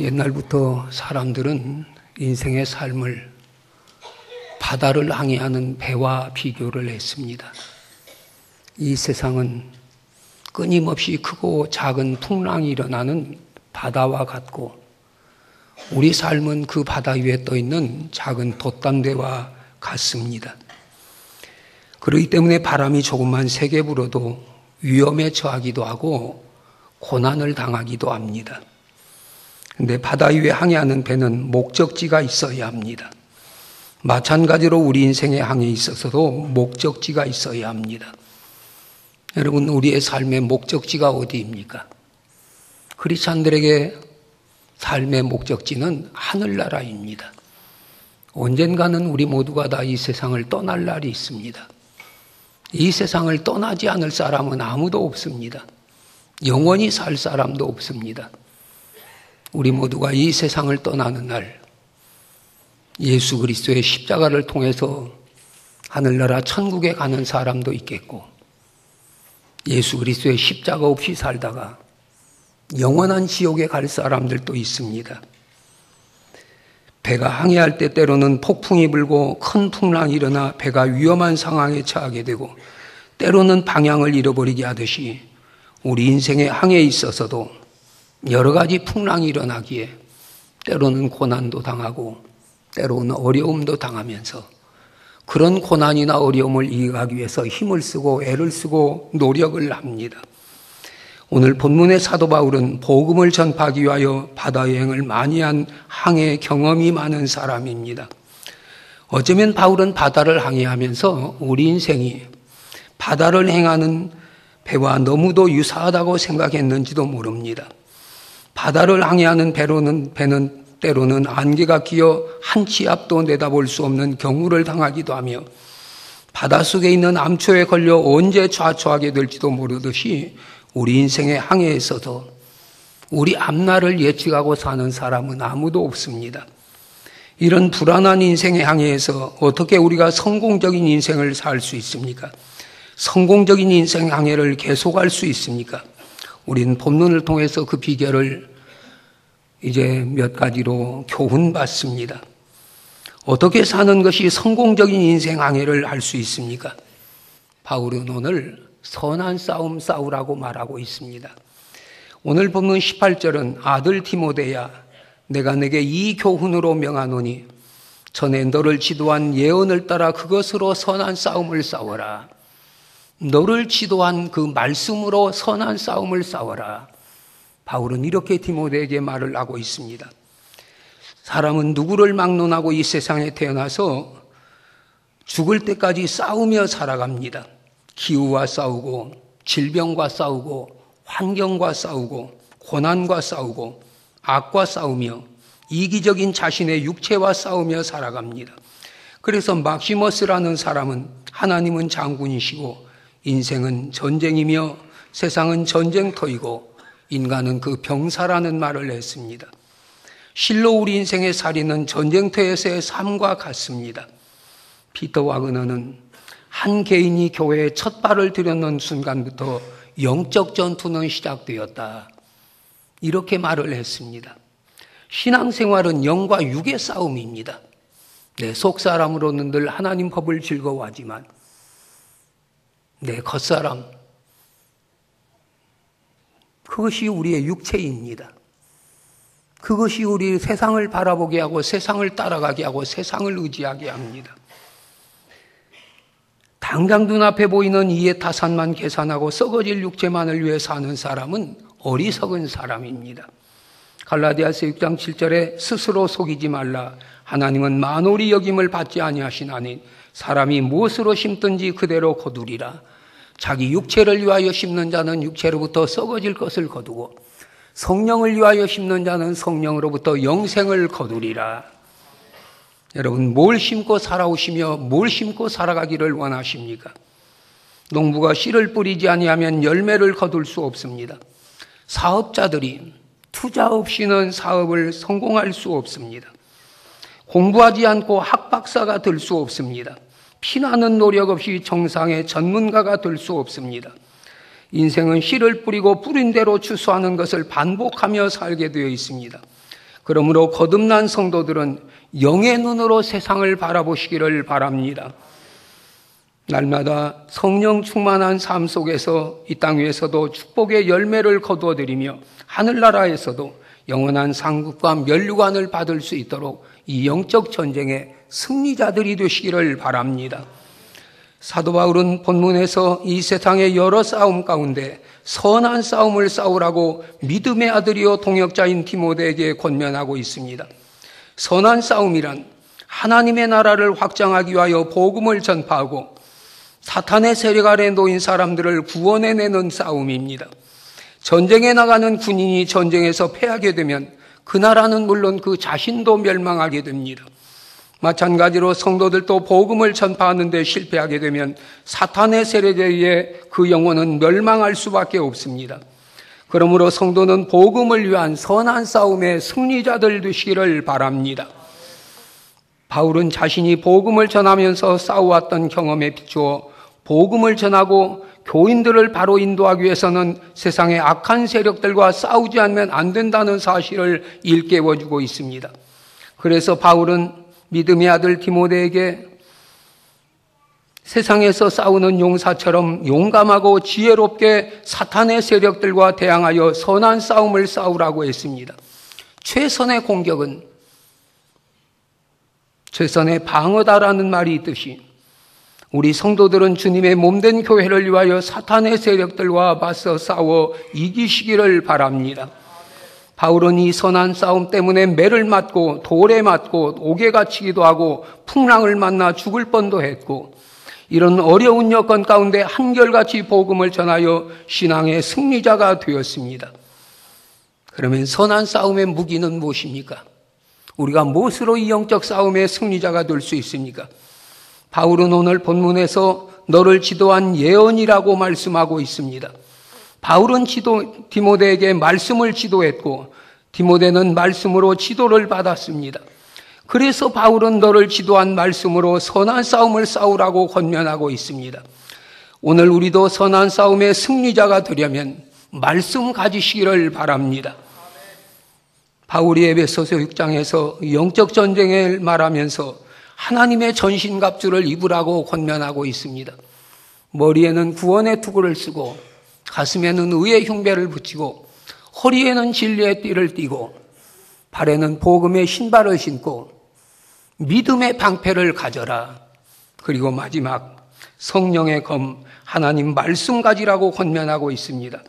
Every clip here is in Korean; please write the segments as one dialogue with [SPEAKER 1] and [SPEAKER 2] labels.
[SPEAKER 1] 옛날부터 사람들은 인생의 삶을 바다를 항해하는 배와 비교를 했습니다. 이 세상은 끊임없이 크고 작은 풍랑이 일어나는 바다와 같고, 우리 삶은 그 바다 위에 떠 있는 작은 돛담대와 같습니다. 그렇기 때문에 바람이 조금만 세게 불어도 위험에 처하기도 하고 고난을 당하기도 합니다. 그런데 바다 위에 항해하는 배는 목적지가 있어야 합니다. 마찬가지로 우리 인생의 항해에 있어서도 목적지가 있어야 합니다. 여러분, 우리의 삶의 목적지가 어디입니까? 크리스찬들에게 삶의 목적지는 하늘나라입니다. 언젠가는 우리 모두가 다 이 세상을 떠날 날이 있습니다. 이 세상을 떠나지 않을 사람은 아무도 없습니다. 영원히 살 사람도 없습니다. 우리 모두가 이 세상을 떠나는 날, 예수 그리스도의 십자가를 통해서 하늘나라 천국에 가는 사람도 있겠고, 예수 그리스도의 십자가 없이 살다가 영원한 지옥에 갈 사람들도 있습니다. 배가 항해할 때 때로는 폭풍이 불고 큰 풍랑이 일어나 배가 위험한 상황에 처하게 되고, 때로는 방향을 잃어버리게 하듯이 우리 인생의 항해에 있어서도 여러 가지 풍랑이 일어나기에 때로는 고난도 당하고 때로는 어려움도 당하면서, 그런 고난이나 어려움을 이겨가기 위해서 힘을 쓰고 애를 쓰고 노력을 합니다. 오늘 본문의 사도 바울은 복음을 전파하기 위하여 바다 여행을 많이 한 항해 경험이 많은 사람입니다. 어쩌면 바울은 바다를 항해하면서 우리 인생이 바다를 행하는 배와 너무도 유사하다고 생각했는지도 모릅니다. 바다를 항해하는 배는 때로는 안개가 끼어 한 치 앞도 내다볼 수 없는 경우를 당하기도 하며, 바닷속에 있는 암초에 걸려 언제 좌초하게 될지도 모르듯이 우리 인생의 항해에서도 우리 앞날을 예측하고 사는 사람은 아무도 없습니다. 이런 불안한 인생의 항해에서 어떻게 우리가 성공적인 인생을 살 수 있습니까? 성공적인 인생 항해를 계속할 수 있습니까? 우리는 본문을 통해서 그 비결을 이제 몇 가지로 교훈받습니다. 어떻게 사는 것이 성공적인 인생 항해를 할 수 있습니까? 바울은 오늘 선한 싸움 싸우라고 말하고 있습니다. 오늘 본문 18절은 아들 디모데야, 내가 내게 이 교훈으로 명하노니 전에 너를 지도한 예언을 따라 그것으로 선한 싸움을 싸워라. 너를 지도한 그 말씀으로 선한 싸움을 싸워라. 바울은 이렇게 디모데에게 말을 하고 있습니다. 사람은 누구를 막론하고 이 세상에 태어나서 죽을 때까지 싸우며 살아갑니다. 기후와 싸우고, 질병과 싸우고, 환경과 싸우고, 고난과 싸우고, 악과 싸우며, 이기적인 자신의 육체와 싸우며 살아갑니다. 그래서 막시머스라는 사람은 하나님은 장군이시고 인생은 전쟁이며 세상은 전쟁터이고 인간은 그 병사라는 말을 했습니다. 실로 우리 인생의 살이는 전쟁터에서의 삶과 같습니다. 피터 와그너는 한 개인이 교회에 첫 발을 들여놓은 순간부터 영적 전투는 시작되었다, 이렇게 말을 했습니다. 신앙생활은 영과 육의 싸움입니다. 내 속사람으로는 늘 하나님 법을 즐거워하지만 내 겉사람, 그것이 우리의 육체입니다. 그것이 우리 세상을 바라보게 하고 세상을 따라가게 하고 세상을 의지하게 합니다. 당장 눈앞에 보이는 이해타산만 계산하고 썩어질 육체만을 위해 사는 사람은 어리석은 사람입니다. 갈라디아서 6장 7절에 스스로 속이지 말라. 하나님은 만홀히 여김을 받지 아니하시나니 사람이 무엇으로 심든지 그대로 거두리라. 자기 육체를 위하여 심는 자는 육체로부터 썩어질 것을 거두고 성령을 위하여 심는 자는 성령으로부터 영생을 거두리라. 여러분, 뭘 심고 살아오시며 뭘 심고 살아가기를 원하십니까? 농부가 씨를 뿌리지 아니하면 열매를 거둘 수 없습니다. 사업자들이 투자 없이는 사업을 성공할 수 없습니다. 공부하지 않고 학박사가 될 수 없습니다. 피나는 노력 없이 정상의 전문가가 될 수 없습니다. 인생은 씨를 뿌리고 뿌린 대로 추수하는 것을 반복하며 살게 되어 있습니다. 그러므로 거듭난 성도들은 영의 눈으로 세상을 바라보시기를 바랍니다. 날마다 성령 충만한 삶 속에서 이 땅 위에서도 축복의 열매를 거두어들이며 하늘나라에서도 영원한 상급과 면류관을 받을 수 있도록 이 영적 전쟁의 승리자들이 되시기를 바랍니다. 사도 바울은 본문에서 이 세상의 여러 싸움 가운데 선한 싸움을 싸우라고 믿음의 아들이요 동역자인 디모데에게 권면하고 있습니다. 선한 싸움이란 하나님의 나라를 확장하기 위하여 복음을 전파하고 사탄의 세력 아래 놓인 사람들을 구원해내는 싸움입니다. 전쟁에 나가는 군인이 전쟁에서 패하게 되면 그 나라는 물론 그 자신도 멸망하게 됩니다. 마찬가지로 성도들도 복음을 전파하는 데 실패하게 되면 사탄의 세력에 의해 그 영혼은 멸망할 수밖에 없습니다. 그러므로 성도는 복음을 위한 선한 싸움의 승리자들 되시기를 바랍니다. 바울은 자신이 복음을 전하면서 싸워왔던 경험에 비추어 복음을 전하고 교인들을 바로 인도하기 위해서는 세상의 악한 세력들과 싸우지 않으면 안 된다는 사실을 일깨워주고 있습니다. 그래서 바울은 믿음의 아들 디모데에게 세상에서 싸우는 용사처럼 용감하고 지혜롭게 사탄의 세력들과 대항하여 선한 싸움을 싸우라고 했습니다. 최선의 공격은 최선의 방어다라는 말이 있듯이 우리 성도들은 주님의 몸된 교회를 위하여 사탄의 세력들과 맞서 싸워 이기시기를 바랍니다. 바울은 이 선한 싸움 때문에 매를 맞고 돌에 맞고 옥에 갇히기도 하고 풍랑을 만나 죽을 뻔도 했고 이런 어려운 여건 가운데 한결같이 복음을 전하여 신앙의 승리자가 되었습니다. 그러면 선한 싸움의 무기는 무엇입니까? 우리가 무엇으로 이 영적 싸움의 승리자가 될 수 있습니까? 바울은 오늘 본문에서 너를 지도한 예언이라고 말씀하고 있습니다. 바울은 디모데에게 말씀을 지도했고 디모데는 말씀으로 지도를 받았습니다. 그래서 바울은 너를 지도한 말씀으로 선한 싸움을 싸우라고 권면하고 있습니다. 오늘 우리도 선한 싸움의 승리자가 되려면 말씀 가지시기를 바랍니다. 바울이 에베소서 6장에서 영적 전쟁을 말하면서 하나님의 전신갑주를 입으라고 권면하고 있습니다. 머리에는 구원의 투구를 쓰고 가슴에는 의의 흉배를 붙이고 허리에는 진리의 띠를 띠고 발에는 복음의 신발을 신고 믿음의 방패를 가져라. 그리고 마지막 성령의 검 하나님 말씀 가지라고 권면하고 있습니다.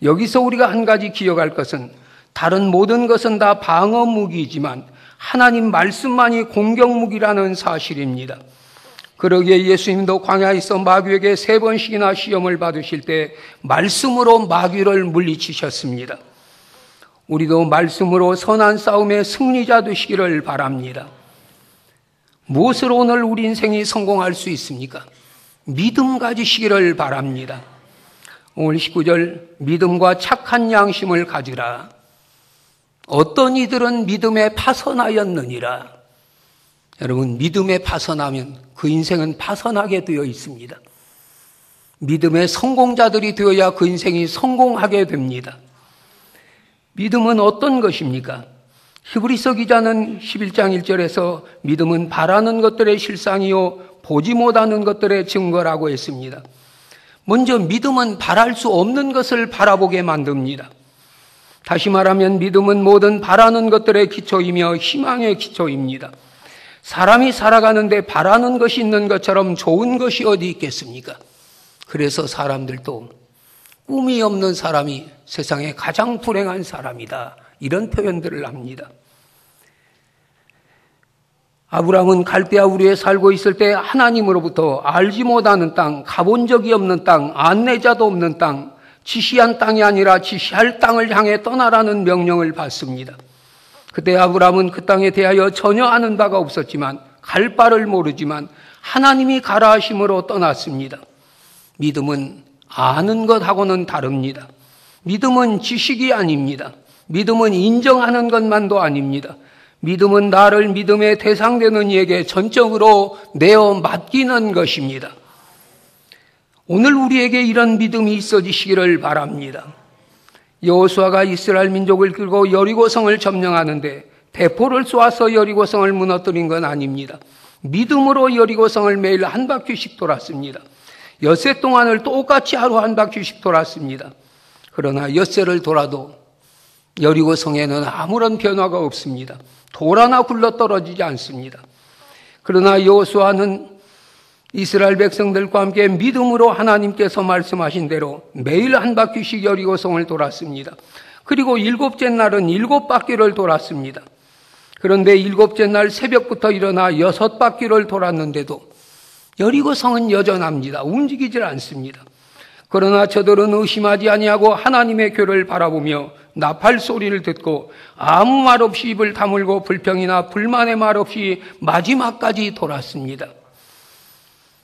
[SPEAKER 1] 여기서 우리가 한 가지 기억할 것은 다른 모든 것은 다 방어 무기이지만 하나님 말씀만이 공격 무기라는 사실입니다. 그러기에 예수님도 광야에서 마귀에게 3번씩이나 시험을 받으실 때 말씀으로 마귀를 물리치셨습니다. 우리도 말씀으로 선한 싸움의 승리자 되시기를 바랍니다. 무엇으로 오늘 우리 인생이 성공할 수 있습니까? 믿음 가지시기를 바랍니다. 오늘 19절 믿음과 착한 양심을 가지라. 어떤 이들은 믿음에 파선하였느니라. 여러분, 믿음에 파선하면 그 인생은 파선하게 되어 있습니다. 믿음의 성공자들이 되어야 그 인생이 성공하게 됩니다. 믿음은 어떤 것입니까? 히브리서 기자는 11장 1절에서 믿음은 바라는 것들의 실상이요 보지 못하는 것들의 증거라고 했습니다. 먼저 믿음은 바랄 수 없는 것을 바라보게 만듭니다. 다시 말하면 믿음은 모든 바라는 것들의 기초이며 희망의 기초입니다. 사람이 살아가는데 바라는 것이 있는 것처럼 좋은 것이 어디 있겠습니까? 그래서 사람들도 꿈이 없는 사람이 세상에 가장 불행한 사람이다. 이런 표현들을 합니다. 아브라함은 갈대아 우르에 살고 있을 때 하나님으로부터 알지 못하는 땅, 가본 적이 없는 땅, 안내자도 없는 땅, 지시한 땅이 아니라 지시할 땅을 향해 떠나라는 명령을 받습니다. 그때 아브라함은 그 땅에 대하여 전혀 아는 바가 없었지만 갈 바를 모르지만 하나님이 가라 하심으로 떠났습니다. 믿음은 아는 것하고는 다릅니다. 믿음은 지식이 아닙니다. 믿음은 인정하는 것만도 아닙니다. 믿음은 나를 믿음의 대상되는 이에게 전적으로 내어 맡기는 것입니다. 오늘 우리에게 이런 믿음이 있어지시기를 바랍니다. 여호수아가 이스라엘 민족을 끌고 여리고성을 점령하는데 대포를 쏘아서 여리고성을 무너뜨린 건 아닙니다. 믿음으로 여리고성을 매일 한 바퀴씩 돌았습니다. 엿새 동안을 똑같이 하루 한 바퀴씩 돌았습니다. 그러나 엿새를 돌아도 여리고성에는 아무런 변화가 없습니다. 돌 하나 굴러떨어지지 않습니다. 그러나 여호수아는 이스라엘 백성들과 함께 믿음으로 하나님께서 말씀하신 대로 매일 한 바퀴씩 여리고성을 돌았습니다. 그리고 일곱째 날은 7바퀴를 돌았습니다. 그런데 일곱째 날 새벽부터 일어나 6바퀴를 돌았는데도 여리고성은 여전합니다. 움직이질 않습니다. 그러나 저들은 의심하지 아니하고 하나님의 궤를 바라보며 나팔 소리를 듣고 아무 말 없이 입을 다물고 불평이나 불만의 말 없이 마지막까지 돌았습니다.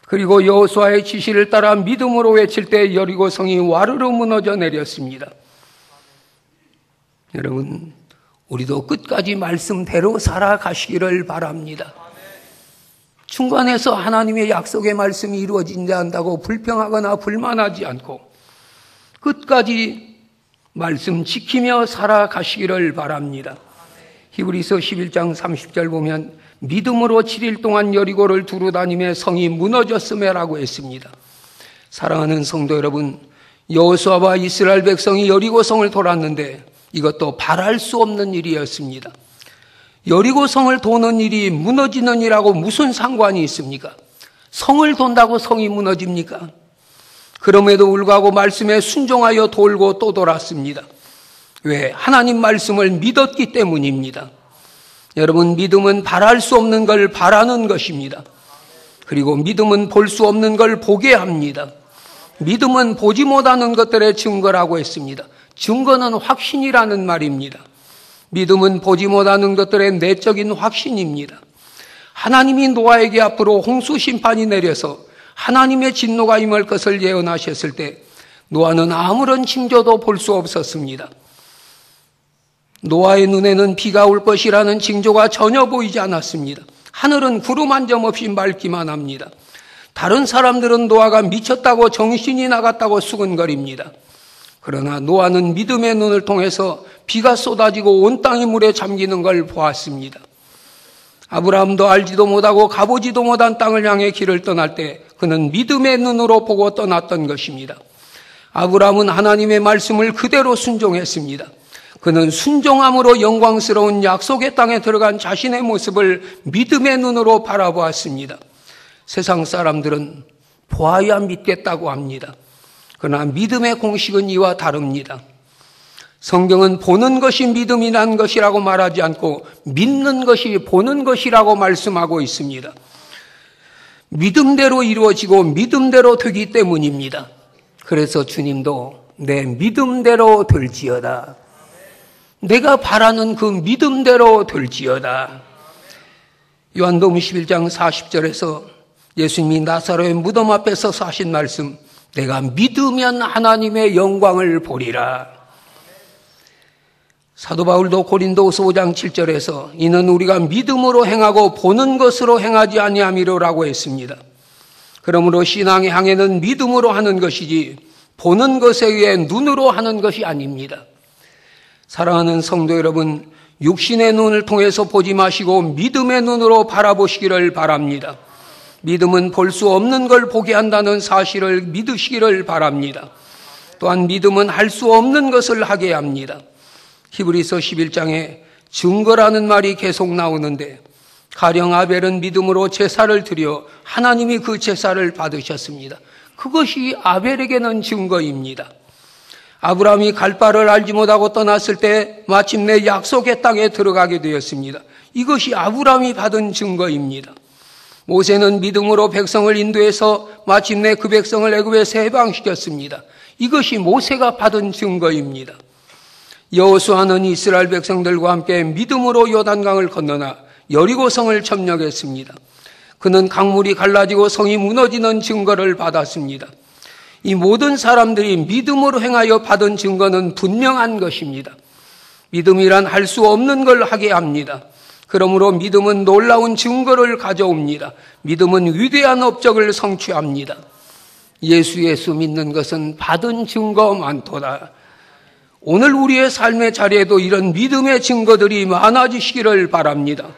[SPEAKER 1] 그리고 여호수아의 지시를 따라 믿음으로 외칠 때 여리고성이 와르르 무너져 내렸습니다. 여러분, 우리도 끝까지 말씀대로 살아가시기를 바랍니다. 중간에서 하나님의 약속의 말씀이 이루어진다 한다고 불평하거나 불만하지 않고 끝까지 말씀 지키며 살아가시기를 바랍니다. 히브리서 11장 30절 보면 믿음으로 7일 동안 여리고를 두루 다니며 성이 무너졌음에라고 했습니다. 사랑하는 성도 여러분, 여호수아와 이스라엘 백성이 여리고성을 돌았는데 이것도 바랄 수 없는 일이었습니다. 여리고성을 도는 일이 무너지는 일하고 무슨 상관이 있습니까? 성을 돈다고 성이 무너집니까? 그럼에도 불구하고 말씀에 순종하여 돌고 또 돌았습니다. 왜? 하나님 말씀을 믿었기 때문입니다. 여러분, 믿음은 바랄 수 없는 걸 바라는 것입니다. 그리고 믿음은 볼 수 없는 걸 보게 합니다. 믿음은 보지 못하는 것들의 증거라고 했습니다. 증거는 확신이라는 말입니다. 믿음은 보지 못하는 것들의 내적인 확신입니다. 하나님이 노아에게 앞으로 홍수 심판이 내려서 하나님의 진노가 임할 것을 예언하셨을 때 노아는 아무런 징조도 볼 수 없었습니다. 노아의 눈에는 비가 올 것이라는 징조가 전혀 보이지 않았습니다. 하늘은 구름 한 점 없이 맑기만 합니다. 다른 사람들은 노아가 미쳤다고 정신이 나갔다고 수근거립니다. 그러나 노아는 믿음의 눈을 통해서 비가 쏟아지고 온 땅이 물에 잠기는 걸 보았습니다. 아브라함도 알지도 못하고 가보지도 못한 땅을 향해 길을 떠날 때 그는 믿음의 눈으로 보고 떠났던 것입니다. 아브라함은 하나님의 말씀을 그대로 순종했습니다. 그는 순종함으로 영광스러운 약속의 땅에 들어간 자신의 모습을 믿음의 눈으로 바라보았습니다. 세상 사람들은 보아야 믿겠다고 합니다. 그러나 믿음의 공식은 이와 다릅니다. 성경은 보는 것이 믿음이란 것이라고 말하지 않고 믿는 것이 보는 것이라고 말씀하고 있습니다. 믿음대로 이루어지고 믿음대로 되기 때문입니다. 그래서 주님도 내 믿음대로 될지어다. 내가 바라는 그 믿음대로 될지어다. 요한복음 11장 40절에서 예수님이 나사로의 무덤 앞에서 하신 말씀, 내가 믿으면 하나님의 영광을 보리라. 사도 바울도 고린도후서 5장 7절에서 이는 우리가 믿음으로 행하고 보는 것으로 행하지 아니함이로라고 했습니다. 그러므로 신앙의 항해는 믿음으로 하는 것이지 보는 것에 의해 눈으로 하는 것이 아닙니다. 사랑하는 성도 여러분, 육신의 눈을 통해서 보지 마시고 믿음의 눈으로 바라보시기를 바랍니다. 믿음은 볼 수 없는 걸 보게 한다는 사실을 믿으시기를 바랍니다. 또한 믿음은 할 수 없는 것을 하게 합니다. 히브리서 11장에 증거라는 말이 계속 나오는데 가령 아벨은 믿음으로 제사를 드려 하나님이 그 제사를 받으셨습니다. 그것이 아벨에게는 증거입니다. 아브라함이 갈 바를 알지 못하고 떠났을 때 마침내 약속의 땅에 들어가게 되었습니다. 이것이 아브라함이 받은 증거입니다. 모세는 믿음으로 백성을 인도해서 마침내 그 백성을 애굽에서 해방시켰습니다. 이것이 모세가 받은 증거입니다. 여호수아는 이스라엘 백성들과 함께 믿음으로 요단강을 건너나 여리고성을 점령했습니다. 그는 강물이 갈라지고 성이 무너지는 증거를 받았습니다. 이 모든 사람들이 믿음으로 행하여 받은 증거는 분명한 것입니다. 믿음이란 할 수 없는 걸 하게 합니다. 그러므로 믿음은 놀라운 증거를 가져옵니다. 믿음은 위대한 업적을 성취합니다. 예수 믿는 것은 받은 증거 많도다. 오늘 우리의 삶의 자리에도 이런 믿음의 증거들이 많아지시기를 바랍니다.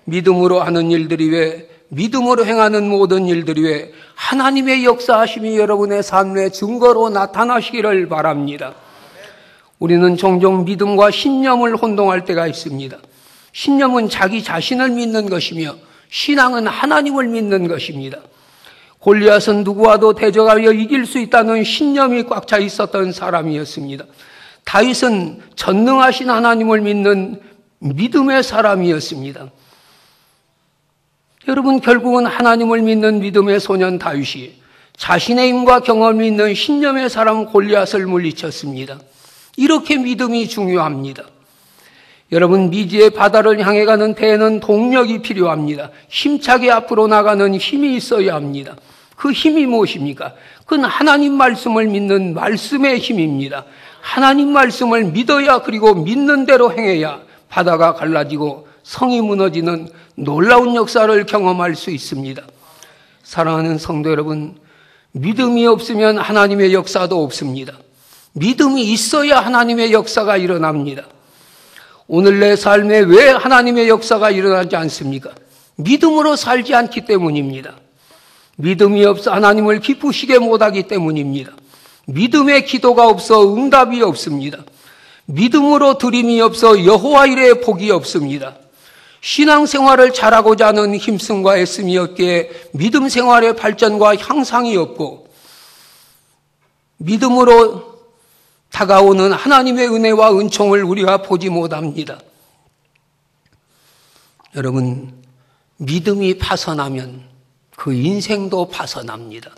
[SPEAKER 1] 믿음으로 하는 일들이 왜, 믿음으로 행하는 모든 일들이 왜 하나님의 역사하심이 여러분의 삶의 증거로 나타나시기를 바랍니다. 우리는 종종 믿음과 신념을 혼동할 때가 있습니다. 신념은 자기 자신을 믿는 것이며 신앙은 하나님을 믿는 것입니다. 골리앗은 누구와도 대적하여 이길 수 있다는 신념이 꽉 차 있었던 사람이었습니다. 다윗은 전능하신 하나님을 믿는 믿음의 사람이었습니다. 여러분, 결국은 하나님을 믿는 믿음의 소년 다윗이 자신의 힘과 경험이 있는 신념의 사람 골리앗을 물리쳤습니다. 이렇게 믿음이 중요합니다. 여러분, 미지의 바다를 향해 가는 배에는 동력이 필요합니다. 힘차게 앞으로 나가는 힘이 있어야 합니다. 그 힘이 무엇입니까? 그건 하나님 말씀을 믿는 말씀의 힘입니다. 하나님 말씀을 믿어야, 그리고 믿는 대로 행해야 바다가 갈라지고 성이 무너지는 놀라운 역사를 경험할 수 있습니다. 사랑하는 성도 여러분, 믿음이 없으면 하나님의 역사도 없습니다. 믿음이 있어야 하나님의 역사가 일어납니다. 오늘 내 삶에 왜 하나님의 역사가 일어나지 않습니까? 믿음으로 살지 않기 때문입니다. 믿음이 없어 하나님을 기쁘시게 못하기 때문입니다. 믿음의 기도가 없어 응답이 없습니다. 믿음으로 드림이 없어 여호와 일에 복이 없습니다. 신앙생활을 잘하고자 하는 힘씀과 애씀이 없기에 믿음 생활의 발전과 향상이 없고, 믿음으로 다가오는 하나님의 은혜와 은총을 우리가 보지 못합니다. 여러분, 믿음이 파선하면 그 인생도 파선합니다.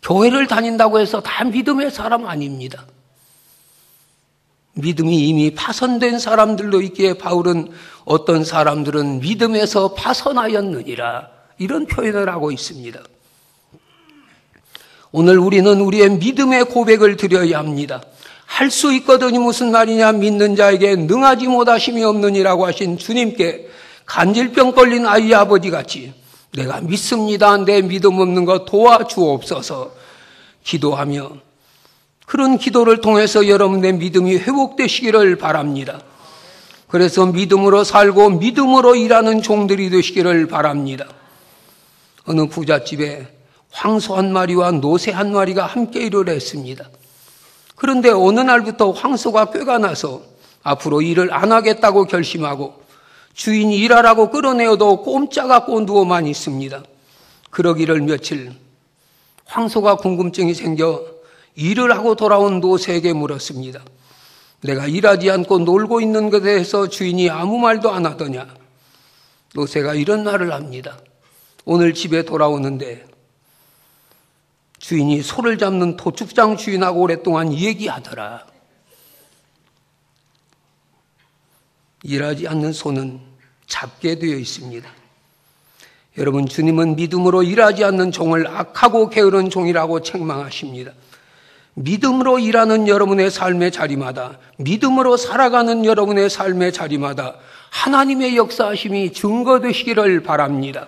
[SPEAKER 1] 교회를 다닌다고 해서 다 믿음의 사람 아닙니다. 믿음이 이미 파선된 사람들도 있기에 바울은 어떤 사람들은 믿음에서 파선하였느니라, 이런 표현을 하고 있습니다. 오늘 우리는 우리의 믿음의 고백을 드려야 합니다. 할 수 있거든이 무슨 말이냐, 믿는 자에게 능하지 못하심이 없느니라고 하신 주님께 간질병 걸린 아이 아버지 같이 내가 믿습니다, 내 믿음 없는 것 도와주옵소서 기도하며, 그런 기도를 통해서 여러분의 믿음이 회복되시기를 바랍니다. 그래서 믿음으로 살고 믿음으로 일하는 종들이 되시기를 바랍니다. 어느 부잣집에 황소 한 마리와 노새 한 마리가 함께 일을 했습니다. 그런데 어느 날부터 황소가 꾀가 나서 앞으로 일을 안 하겠다고 결심하고 주인이 일하라고 끌어내어도 꼼짝없고 누워만 있습니다. 그러기를 며칠, 황소가 궁금증이 생겨 일을 하고 돌아온 노새에게 물었습니다. 내가 일하지 않고 놀고 있는 것에 대해서 주인이 아무 말도 안 하더냐? 노새가 이런 말을 합니다. 오늘 집에 돌아오는데 주인이 소를 잡는 도축장 주인하고 오랫동안 얘기하더라. 일하지 않는 소는 잡게 되어 있습니다. 여러분, 주님은 믿음으로 일하지 않는 종을 악하고 게으른 종이라고 책망하십니다. 믿음으로 일하는 여러분의 삶의 자리마다, 믿음으로 살아가는 여러분의 삶의 자리마다 하나님의 역사하심이 증거되시기를 바랍니다.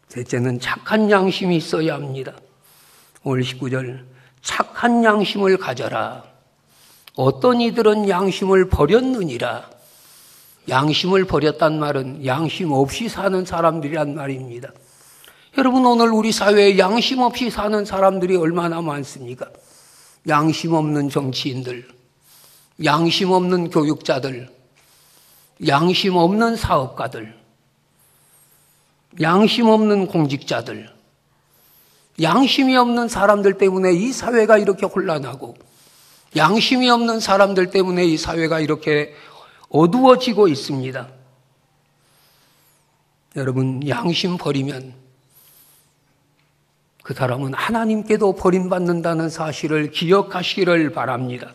[SPEAKER 1] 셋째는 착한 양심이 있어야 합니다. 오늘 19절, 착한 양심을 가져라. 어떤 이들은 양심을 버렸느니라. 양심을 버렸단 말은 양심 없이 사는 사람들이란 말입니다. 여러분, 오늘 우리 사회에 양심 없이 사는 사람들이 얼마나 많습니까? 양심 없는 정치인들, 양심 없는 교육자들, 양심 없는 사업가들, 양심 없는 공직자들, 양심이 없는 사람들 때문에 이 사회가 이렇게 혼란하고, 양심이 없는 사람들 때문에 이 사회가 이렇게 어두워지고 있습니다. 여러분, 양심 버리면 그 사람은 하나님께도 버림받는다는 사실을 기억하시기를 바랍니다.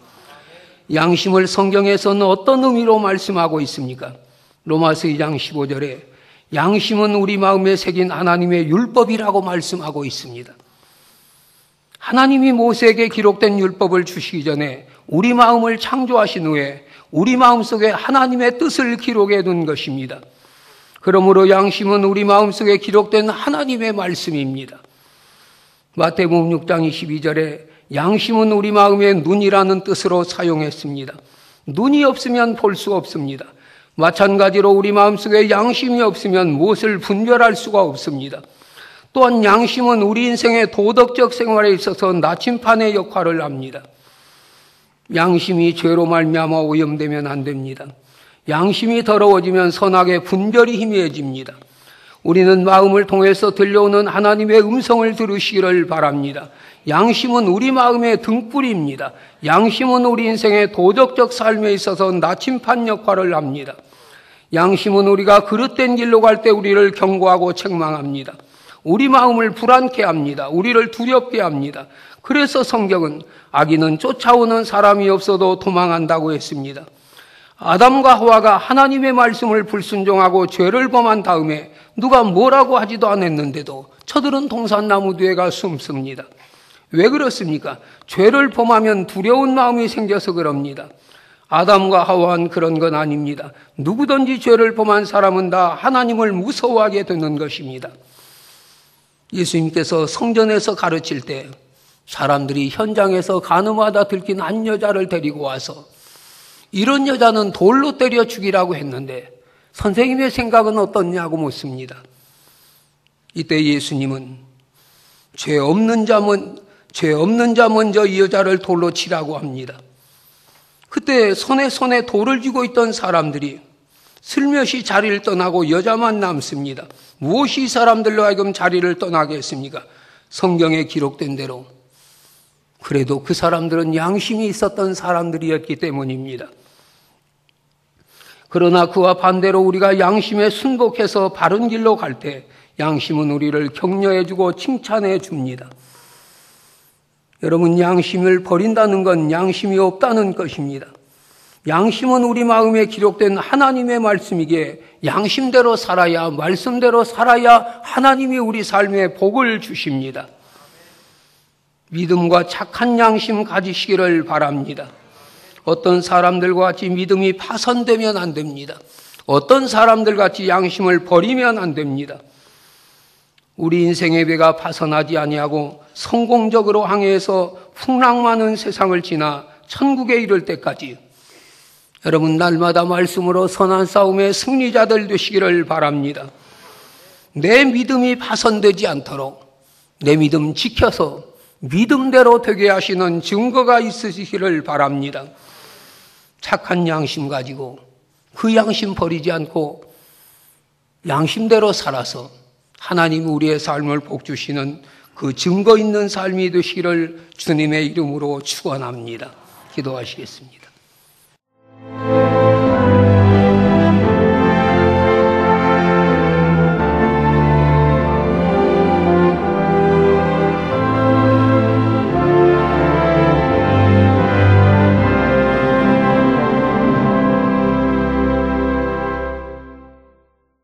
[SPEAKER 1] 양심을 성경에서는 어떤 의미로 말씀하고 있습니까? 로마서 2장 15절에 양심은 우리 마음에 새긴 하나님의 율법이라고 말씀하고 있습니다. 하나님이 모세에게 기록된 율법을 주시기 전에 우리 마음을 창조하신 후에 우리 마음속에 하나님의 뜻을 기록해 둔 것입니다. 그러므로 양심은 우리 마음속에 기록된 하나님의 말씀입니다. 마태복음 6장 22절에 양심은 우리 마음의 눈이라는 뜻으로 사용했습니다. 눈이 없으면 볼 수 없습니다. 마찬가지로 우리 마음속에 양심이 없으면 무엇을 분별할 수가 없습니다. 또한 양심은 우리 인생의 도덕적 생활에 있어서 나침판의 역할을 합니다. 양심이 죄로 말미암아 오염되면 안 됩니다. 양심이 더러워지면 선악의 분별이 희미해집니다. 우리는 마음을 통해서 들려오는 하나님의 음성을 들으시기를 바랍니다. 양심은 우리 마음의 등불입니다. 양심은 우리 인생의 도덕적 삶에 있어서 나침판 역할을 합니다. 양심은 우리가 그릇된 길로 갈 때 우리를 경고하고 책망합니다. 우리 마음을 불안케 합니다. 우리를 두렵게 합니다. 그래서 성경은 악인은 쫓아오는 사람이 없어도 도망한다고 했습니다. 아담과 하와가 하나님의 말씀을 불순종하고 죄를 범한 다음에 누가 뭐라고 하지도 않았는데도 저들은 동산나무 뒤에가 숨습니다. 왜 그렇습니까? 죄를 범하면 두려운 마음이 생겨서 그럽니다. 아담과 하와는 그런 건 아닙니다. 누구든지 죄를 범한 사람은 다 하나님을 무서워하게 되는 것입니다. 예수님께서 성전에서 가르칠 때 사람들이 현장에서 가늠하다 들킨 한 여자를 데리고 와서 이런 여자는 돌로 때려 죽이라고 했는데 선생님의 생각은 어떻냐고 묻습니다. 이때 예수님은 죄 없는 자 먼저 이 여자를 돌로 치라고 합니다. 그때 손에 돌을 쥐고 있던 사람들이 슬며시 자리를 떠나고 여자만 남습니다. 무엇이 이 사람들로 하여금 자리를 떠나게 했습니까? 성경에 기록된 대로 그래도 그 사람들은 양심이 있었던 사람들이었기 때문입니다. 그러나 그와 반대로 우리가 양심에 순복해서 바른 길로 갈 때 양심은 우리를 격려해주고 칭찬해 줍니다. 여러분, 양심을 버린다는 건 양심이 없다는 것입니다. 양심은 우리 마음에 기록된 하나님의 말씀이기에 양심대로 살아야, 말씀대로 살아야 하나님이 우리 삶에 복을 주십니다. 믿음과 착한 양심 가지시기를 바랍니다. 어떤 사람들과 같이 믿음이 파손되면 안 됩니다. 어떤 사람들 같이 양심을 버리면 안 됩니다. 우리 인생의 배가 파손하지 아니하고 성공적으로 항해해서 풍랑 많은 세상을 지나 천국에 이를 때까지 여러분 날마다 말씀으로 선한 싸움의 승리자들 되시기를 바랍니다. 내 믿음이 파손되지 않도록 내 믿음 지켜서 믿음대로 되게 하시는 증거가 있으시기를 바랍니다. 착한 양심 가지고 그 양심 버리지 않고 양심대로 살아서 하나님 우리의 삶을 복주시는 그 증거 있는 삶이 되시기를 주님의 이름으로 축원합니다. 기도하시겠습니다.